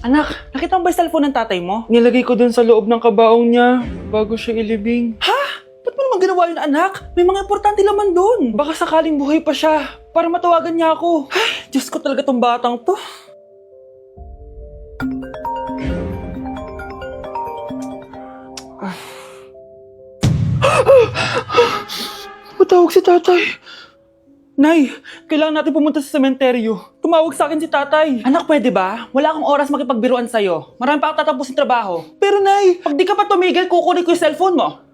Anak, nakita mo ba yung cellphone ng tatay mo? Nilagay ko dun sa loob ng kabaong niya bago siya ilibing. Ha? Ba't mo naman ginawa yun, anak? May mga importante laman dun. Baka sakaling buhay pa siya para matawagan niya ako. Ay, Diyos ko talaga tong batang to. Matawag si tatay. Nay, kailangan natin pumunta sa sementeryo. Tumawag sa akin si tatay. Anak, pwede ba? Wala akong oras makipagbiruan sa'yo. Marami pa akong tatapusin trabaho. Pero nay, pag di ka pa tumigil, kukunin ko yung cellphone mo.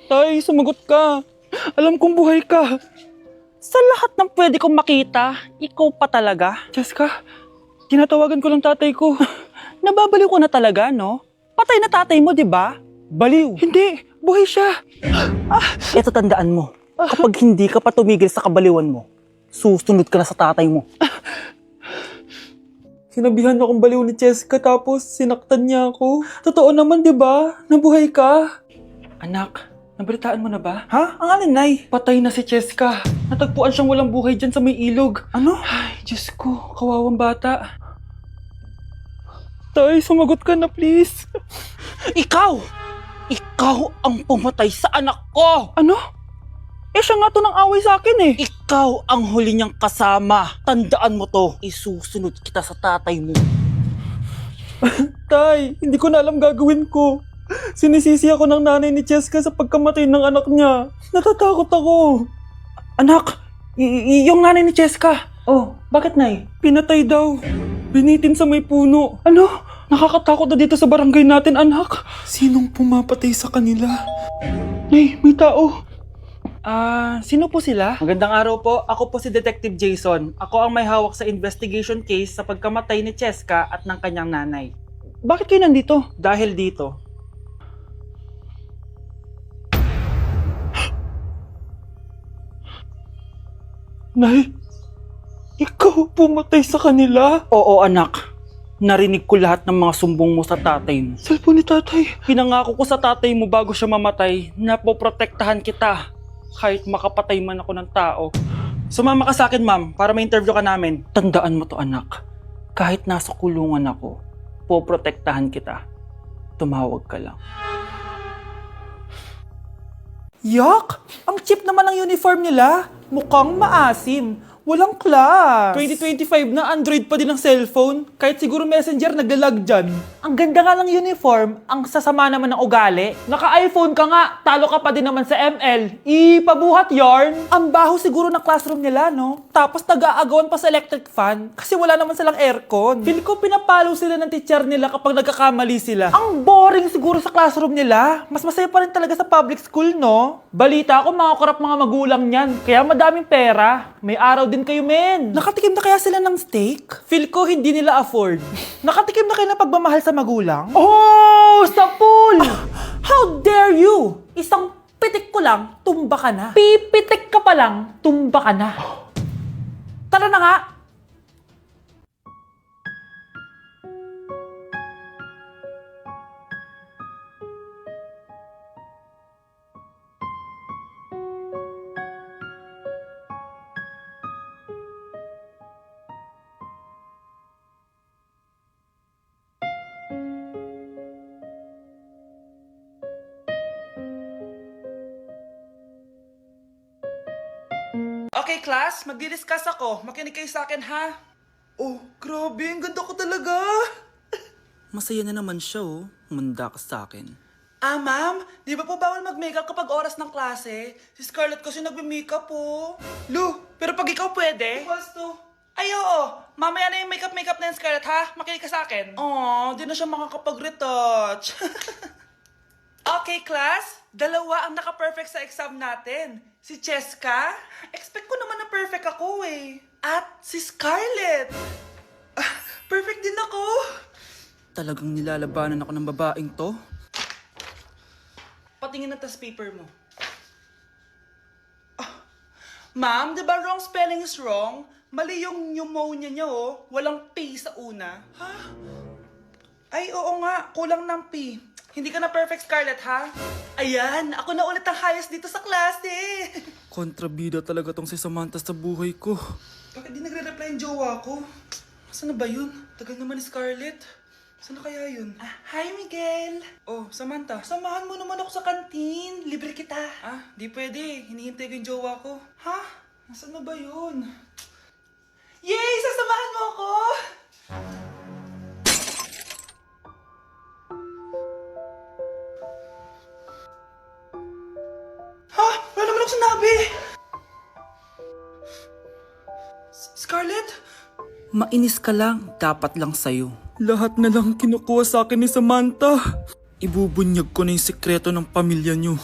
Tay, sumagot ka. Alam kong buhay ka. Sa lahat ng pwede kong makita, ikaw pa talaga. Jessica, tinatawagan ko lang tatay ko. Nababaliw ko na talaga, no? Patay na tatay mo, di ba? Baliw. Hindi, buhay siya. Ito tandaan mo. Kapag hindi ka pa tumigil sa kabaliwan mo, susunod ka na sa tatay mo. Sinabihan akong baliw ni Jessica tapos sinaktan niya ako. Totoo naman, di ba? Nabuhay ka. Anak, nabalitaan mo na ba? Ha? Ang alin, Nay? Patay na si Jessica. Natagpuan siyang walang buhay dyan sa may ilog. Ano? Ay, Diyos ko, kawawang bata. Tay, sumagot ka na please. Ikaw! Ikaw ang pumatay sa anak ko! Ano? Eh siya nga to ng away sa akin eh. Ikaw ang huli niyang kasama. Tandaan mo to. Isusunod kita sa tatay mo. Tay, hindi ko na alam gagawin ko. Sinisisi ako ng nanay ni Jessica sa pagkamatay ng anak niya. Natatakot ako. Anak, yung nanay ni Jessica. Oh, bakit nay? Pinatay daw. Binitin sa may puno. Ano? Nakakatakot na dito sa barangay natin, anak. Sinong pumapatay sa kanila? Nay, may tao. Sino po sila? Magandang araw po. Ako po si Detective Jason. Ako ang may hawak sa investigation case sa pagkamatay ni Jessica at ng kanyang nanay. Bakit kayo nandito? Dahil dito. Nay, ikaw pumatay sa kanila? Oo anak. Narinig ko lahat ng mga sumbong mo sa tatay mo. Cellphone ni tatay. Pinangako ko sa tatay mo bago siya mamatay na poprotektahan kita. Kahit makapatay man ako ng tao. Sumama ka sa akin, ma'am, para ma-interview ka namin. Tandaan mo to, anak. Kahit nasa kulungan ako, poprotektahan kita. Tumawag ka lang. Yak! Ang cheap naman ng uniform nila. Mukhang maasim. Walang class. 2025 na Android pa din ang cellphone. Kahit siguro Messenger naglalag dyan. Ang ganda nga ng uniform. Ang sasama naman ng ugali. Naka-iPhone ka nga. Talo ka pa din naman sa ML. Ipabuhat yarn. Ang baho siguro ng classroom nila, no? Tapos nag-aagawan pa sa electric fan. Kasi wala naman silang aircon. Feel ko pinapalo sila ng teacher nila kapag nagkakamali sila. Ang boring siguro sa classroom nila. Mas masaya pa rin talaga sa public school, no? Balita ko mga korap mga magulang niyan. Kaya madaming pera. May araw din kayo, men. Nakatikim na kaya sila ng steak? Feel ko hindi nila afford. Nakatikim na kayo ng pagmamahal sa magulang? Oh! Sa pool! How dare you! Isang pitik ko lang, tumba ka na. Pipitik ka pa lang, tumba ka na. Tara na nga! Okay, class, magdi-discuss ako. Makinig kayo sa akin, ha? Oh, grabe, ang ganda ko talaga. Masaya na naman siya, oh. Manda ka sa akin. Ma'am, di ba po bawal mag-makeup kapag oras ng klase? Si Scarlett kasi nagme-makeup po. Lu, pero pag ikaw pwede... Bukas to. Ay, oo. Mamaya na yung makeup na yung Scarlett, ha? Makinig ka sa akin. Aw, di na siya makakapag-retouch. Okay, class. Dalawa ang naka-perfect sa exam natin. Si Cheska. Expect ko naman na perfect ako, eh. At si Scarlett. Perfect din ako. Talagang nilalabanan ako ng babaeng to. Patingin na tas paper mo. Ma'am, di ba wrong spelling is wrong? Mali yung pneumonia niya, oh. Walang P sa una. Ha? Ay, oo nga. Kulang ng P. Hindi ka na perfect, Scarlett, ha? Ayan, ako na ulit ang highest dito sa klase. Kontrabida talaga tong si Samantha sa buhay ko. Bakit di nagre-reply yung jowa ko? Saan na ba yun? Tagal naman ni Scarlett. Saan na kaya yun? Hi, Miguel! Oh, Samantha, samahan mo naman ako sa kantin. Libre kita. Di pwede. Hinihintay ko yung jowa ko. Ha? Nasaan na ba yun? Yay! Sasamahan mo ako! Ha? Wala naman ako sinabi! Scarlett? Mainis ka lang, dapat lang sa'yo. Lahat na lang kinukuha sa akin ni Samantha. Ibubunyag ko na yung sikreto ng pamilya niyo.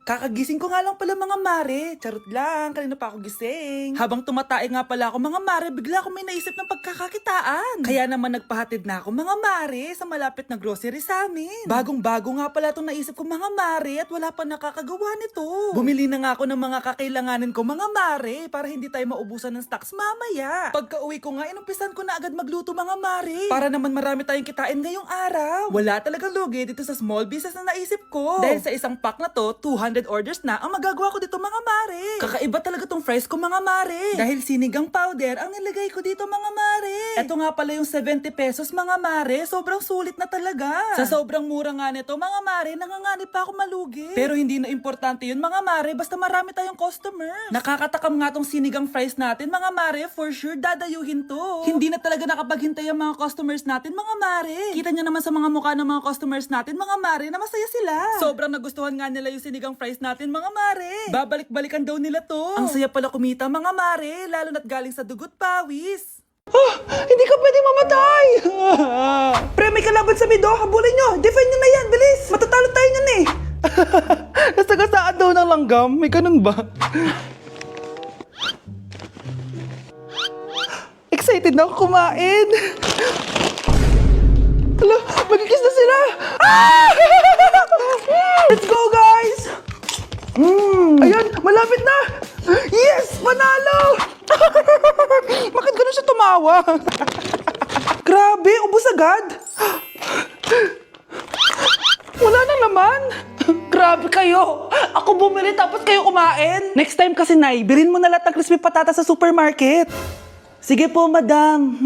Kakagising ko nga lang pala mga mare. Charot lang, kanina pa ako gising. Habang tumatae nga pala ako mga mare, bigla ako may naisip ng pagkakakitaan. Kaya naman nagpahatid na ako mga mare sa malapit na grocery sa amin. Bagong-bago nga pala itong naisip ko mga mare at wala pa nakakagawa nito. Bumili na nga ako ng mga kakailanganin ko mga mare para hindi tayo maubusan ng stocks mamaya. Pagka uwi ko nga, inumpisan ko na agad magluto mga mare. Para naman marami tayong kitain ngayong araw. Wala talagang lugi dito sa small business na naisip ko. Dahil sa isang pack na to, 200 orders na ang magagawa ko dito mga mare. Kakaiba talaga tong fries ko mga mare. Dahil sinigang powder ang nilagay ko dito mga mare. Ito nga pala yung 70 pesos mga mare. Sobrang sulit na talaga. Sa sobrang mura nga nito mga mare, nanganganib pa ako malugi. Pero hindi na importante yun mga mare, basta marami tayong customers. Nakakatakam nga tong sinigang fries natin mga mare, for sure dadayuhin to. Hindi na talaga nakapaghintay ang mga customers natin mga mare. Kita niya naman sa mga mukha ng mga customers natin mga mare na masaya sila. Sobrang nagustuhan nga nila yung sinigang fries natin mga mare. Babalik-balikan daw nila to. Ang saya pala kumita mga mare, lalo na't galing sa dugot pawis. Hindi ka pwedeng mamatay! Pre, may kalaban sa mido. Habulin nyo. Defend nyo na yan. Bilis. Matatalo tayo nyan eh. Nasagasaan daw ng langgam. May ganun ba? Excited na ako kumain. Hala, magkikis na sila. Let's go, guys! Ayan, malapit na! Yes! Panalo! Bakit ganun siya tumawa? Grabe, ubos agad! Wala na naman! Grabe kayo! Ako bumili tapos kayo kumain! Next time kasi, Nay, bilhin mo na lahat ng crispy patata sa supermarket. Sige po, madam.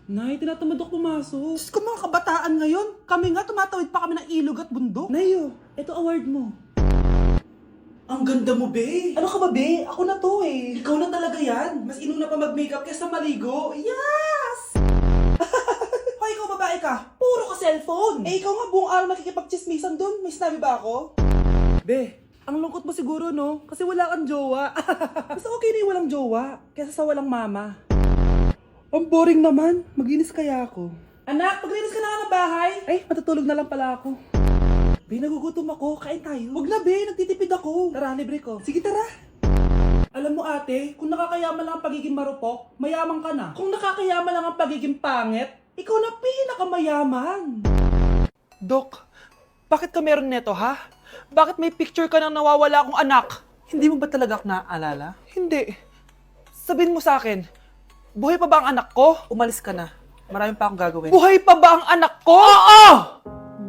Nay, tinatamad ako pumasok. Diyos ko mga kabataan ngayon. Kami nga, tumatawid pa kami ng ilog at bundok. Nayo, ito award mo. Ang ganda mo, be. Ano ka ba, be? Ako na to eh. Ikaw na talaga yan. Mas inuna pa mag-makeup kaysa maligo. Yes! Hoy, ikaw babae ka. Puro ka cellphone. Eh, ikaw nga buong araw nakikipag-chismisan dun. May sinabi ba ako? Be, ang lungkot mo siguro, no? Kasi wala kang jowa. Mas okay na yung walang jowa kaysa sa walang mama. Ang boring naman. Mag-inis kaya ako. Anak, maglinis ka na nga ng bahay. Ay, matutulog na lang pala ako. Be, nagugutom ako. Kain tayo. Huwag na, be. Nagtitipid ako. Tara, libre ko. Sige, tara. Alam mo, ate, kung nakakayaman lang ang pagiging marupok, mayaman ka na. Kung nakakayaman lang ang pagiging pangit, ikaw na pinakamayaman. Dok, bakit ka meron neto, ha? Bakit may picture ka ng nawawala akong anak? Hindi mo ba talaga ako naaalala? Hindi. Sabihin mo sa akin, buhay pa ba ang anak ko? Umalis ka na. Marami pa akong gagawin. Buhay pa ba ang anak ko? Oo!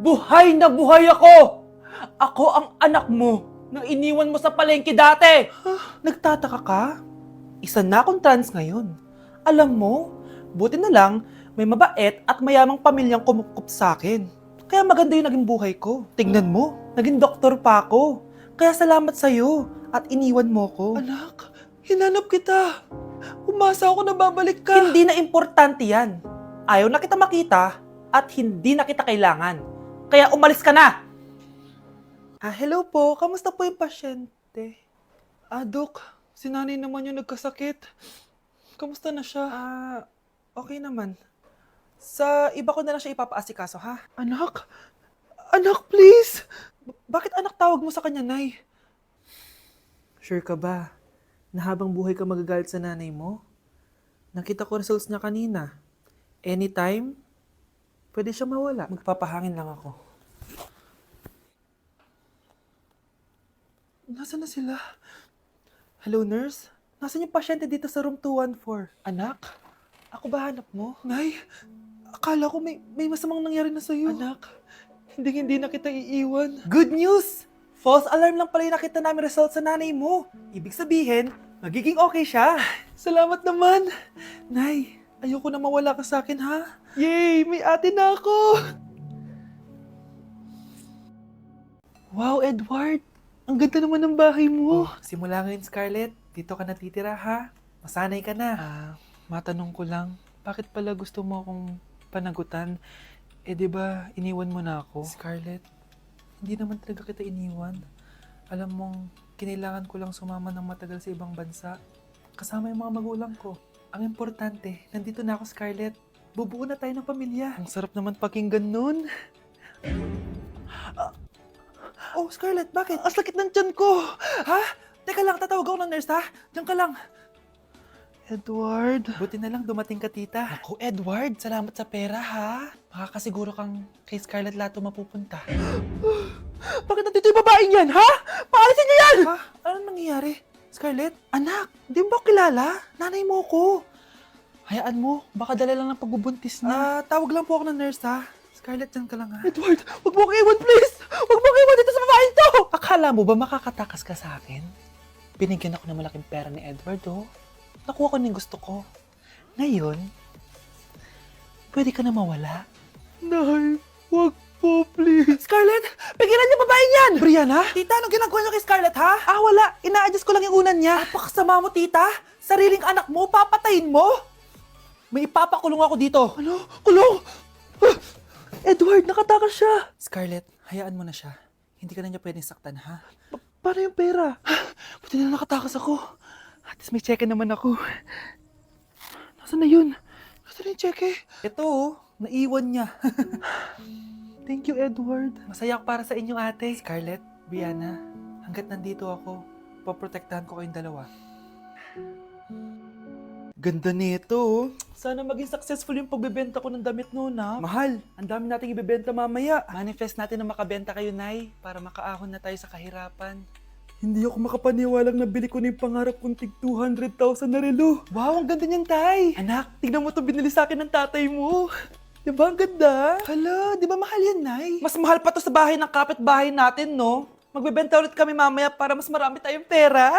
Buhay na buhay ako! Ako ang anak mo na iniwan mo sa palengke dati! Nagtataka ka? Isa na akong trans ngayon. Alam mo, buti na lang may mabait at mayamang pamilyang kumukup sa akin. Kaya maganda yung naging buhay ko. Tingnan mo, naging doktor pa ako. Kaya salamat sa'yo at iniwan mo ko. Anak, hinanap kita. Umasa ako na babalik ka. Hindi na importante yan. Ayaw na kita makita at hindi na kita kailangan. Kaya umalis ka na! Hello po. Kamusta po yung pasyente? Dok, si nanay naman yung nagkasakit. Kamusta na siya? Okay naman. Sa iba ko na lang siya ipapaasikaso, ha? Anak? Anak, please! Bakit anak tawag mo sa kanya, Nay? Sure ka ba na habang buhay ka magagalit sa nanay mo? Nakita ko results niya kanina. Anytime, pwede siya mawala. Magpapahangin lang ako. Nasaan na sila? Hello, nurse? Nasaan yung pasyente dito sa room 214? Anak? Ako ba hanap mo? Nay, akala ko may masamang nangyari na sa'yo. Anak, hindi na kita iiwan. Good news! False alarm lang pala yung nakita namin result sa nanay mo. Ibig sabihin, Magiging okay siya. Salamat naman. Nay, ayoko na mawala ka sa akin, ha? Yay! May ate na ako! Wow, Edward! Ang ganda naman ng bahay mo. Simula ngayon, Scarlett. Dito ka natitira, ha? Masanay ka na. Matanong ko lang, bakit pala gusto mo akong panagutan? Di ba iniwan mo na ako? Scarlett, hindi naman talaga kita iniwan. Alam mong, kinailangan ko lang sumama ng matagal sa ibang bansa. Kasama yung mga magulang ko. Ang importante, nandito na ako, Scarlett. Bubuo na tayo ng pamilya. Ang sarap naman pakinggan nun. Oh, Scarlett, bakit? Ang sakit ng tiyan ko! Ha? Teka lang, tatawag ako ng nurse, ha? Diyan ka lang. Edward. Buti na lang dumating ka, tita. Ako, Edward, salamat sa pera, ha? Makakasiguro kang kay Scarlett Lato mapupunta. Bakit nandito yung babaeng yan, ha? Paalisin niyo yan! Ha? Anong nangyayari? Scarlett? Anak, di mo ba kilala? Nanay mo ko. Hayaan mo, baka dala lang ng pagbubuntis niya. Tawag lang po ako ng nurse, ha? Scarlett, dyan ka lang, ha? Edward, wag mo kang iwan, please! Wag mo kang iwan dito sa babaeng to! Akala mo ba makakatakas ka sa akin? Binigyan ako ng malaking pera ni Edward, oh. Nakuha ko na yung gusto ko. Ngayon, pwede ka na mawala. Nay, wag po, please. Scarlett, pigilan niyo babaeng yan! Brianna? Tita, anong ginagawa niyo kay Scarlett, ha? Wala. Ina-adjust ko lang yung unan niya. Napakasama mo, tita. Sariling anak mo, papatayin mo? May ipapakulong ako dito. Ano? Kulong? Edward, nakatakas siya. Scarlett, hayaan mo na siya. Hindi ka na niya pwedeng saktan, ha? Paano yung pera? Buti na nakatakas ako. At least may cheque naman ako. Nasaan na yun? Nasaan na yung cheque? Ito, naiwan niya. Thank you, Edward. Masaya ako para sa inyo, ate. Scarlett, Brianna, hanggat nandito ako, poprotektahan ko kayong dalawa. Ganda nito, oh. Sana maging successful yung pagbebenta ko ng damit noon, ha? Mahal, ang dami nating ibebenta mamaya. Manifest natin na makabenta kayo, Nay, para makaahon na tayo sa kahirapan. Hindi ako makapaniwalang nabili ko na yung pangarap kong tig 200,000 na relo. Wow, ang ganda niyan, Tay. Anak, tignan mo to binili sa akin ng tatay mo. Diba ang ganda? Hala, di ba mahal yan, Nay? Mas mahal pa to sa bahay ng kapitbahay natin, no? Magbebenta ulit kami mamaya para mas marami tayong pera.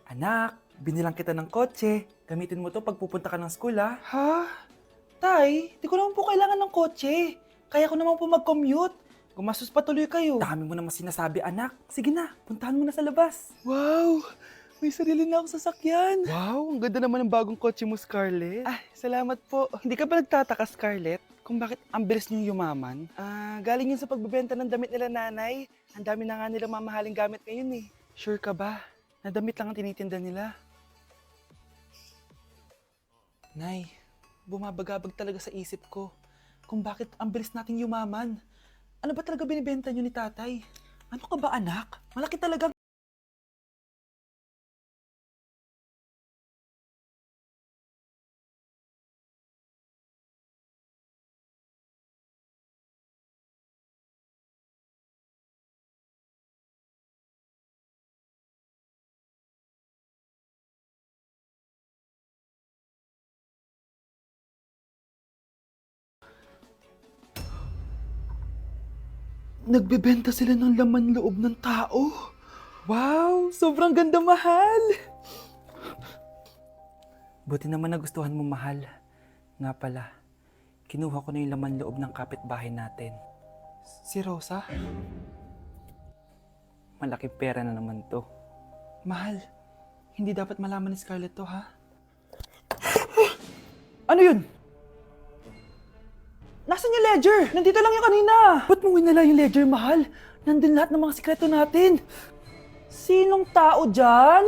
Anak, binilang kita ng kotse. Gamitin mo to pag pupunta ka ng school, ha? Ha? Tay, di ko naman po kailangan ng kotse. Kaya ko naman po mag-commute. Gumastos pa tuloy kayo. Dami mo naman sinasabi, anak. Sige na, puntahan mo na sa labas. Wow! May sarili na akong sasakyan. Wow, ang ganda naman ng bagong kotse mo, Scarlett. Salamat po. Hindi ka ba nagtataka, Scarlett, kung bakit ang bilis niyong yumaman? Galing yun sa pagbebenta ng damit nila, nanay. Ang dami na nga nila mamahaling gamit ngayon, eh. Sure ka ba? Na damit lang ang tinitinda nila? Nay, bumabagabag talaga sa isip ko kung bakit ang bilis nating yumaman. Ano ba talaga binibenta niyo ni tatay? Ano ka ba, anak? Malaki talaga. Nagbebenta sila ng laman loob ng tao. Wow, sobrang ganda, mahal. Buti naman nagustuhan mo, mahal. Nga pala, kinuha ko na yung laman loob ng kapitbahay natin. Si Rosa? Malaking pera na naman to. Mahal, hindi dapat malaman ni Scarlett to, ha? Ano yun? Nasaan yung ledger? Nandito lang yung kanina. Ba't mo winala yung ledger, mahal? Nandun lahat ng mga sikreto natin. Sinong tao dyan?